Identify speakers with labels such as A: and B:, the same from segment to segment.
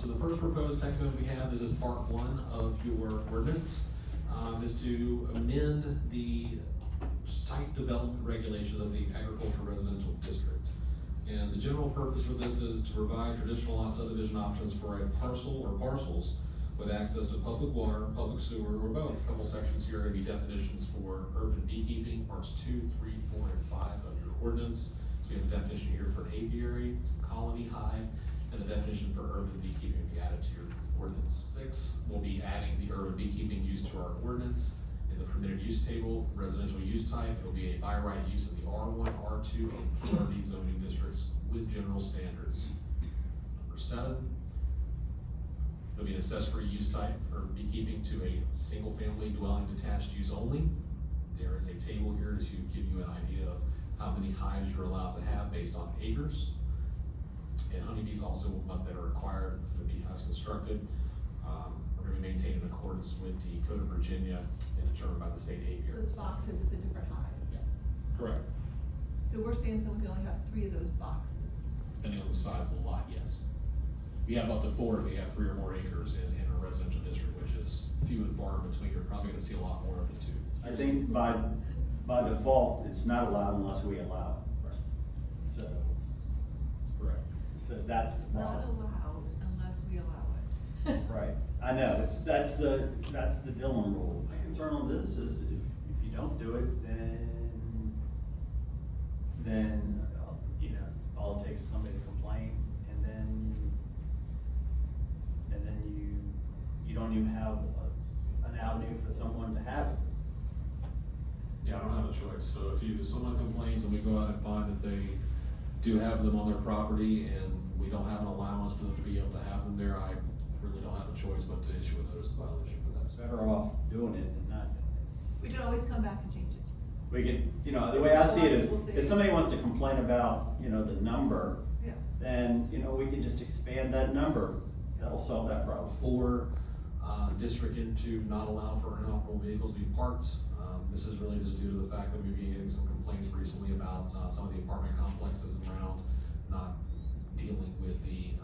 A: So the first proposed text amendment we have, this is part one of your ordinance, is to amend the site development regulations of the agricultural residential district. And the general purpose for this is to provide traditional lot subdivision options for a parcel or parcels with access to public water, public sewer, or both. A couple sections here are the definitions for urban beekeeping, parts 2, 3, 4, and 5 of your ordinance. So we have a definition here for an apiary, colony, hive, and the definition for urban beekeeping will be added to your ordinance. 6, we'll be adding the urban beekeeping use to our ordinance. In the permitted use table, residential use type, it will be a by right use of the R1, R2, and PRD zoning districts with general standards. Number 7, it'll be an accessory use type for beekeeping to a single family dwelling detached use only. There is a table here to give you an idea of how many hives you're allowed to have based on acres. And honeybees also that are required to be hives constructed are going to be maintained in accordance with the Code of Virginia and determined by the state apiary.
B: Those boxes is a different hive.
A: Yeah, correct.
B: So we're saying someone can only have 3 of those boxes.
A: Depending on the size of the lot, yes. We have up to 4 if you have 3 or more acres in a residential district, which is few and far in between. You're probably going to see a lot more of the 2.
C: I think by default, it's not allowed unless we allow it.
A: Right.
C: So,
A: Correct.
C: that's the
B: It's not
C: problem.
B: allowed unless we allow it.
C: Right, I know, that's the Dillon rule. My concern on this is if you don't do it, then, you know, all it takes is somebody to complain, and then you don't even have an avenue for someone to have it.
A: Yeah, I don't have a choice. So if someone complains and we go out and find that they do have them on their property and we don't have an allowance for them to be able to have them there, I really don't have a choice but to issue a notice of violation for that.
C: Better off doing it than not.
B: We can always come back and change it.
C: We can, you know, the way I see it, if somebody wants to complain about, you know, the number,
B: Yeah.
C: then, you know, we can just expand that number. That'll solve that problem.
A: 4 district into not allow for inoperable vehicles to be parked. This is really just due to the fact that we've been getting some complaints recently about some of the apartment complexes around not dealing with the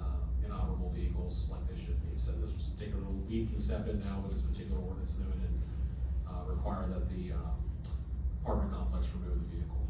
A: inoperable vehicles like they should be. So this particular, we can step in now with this particular ordinance amendment and require that the apartment complex remove the vehicle.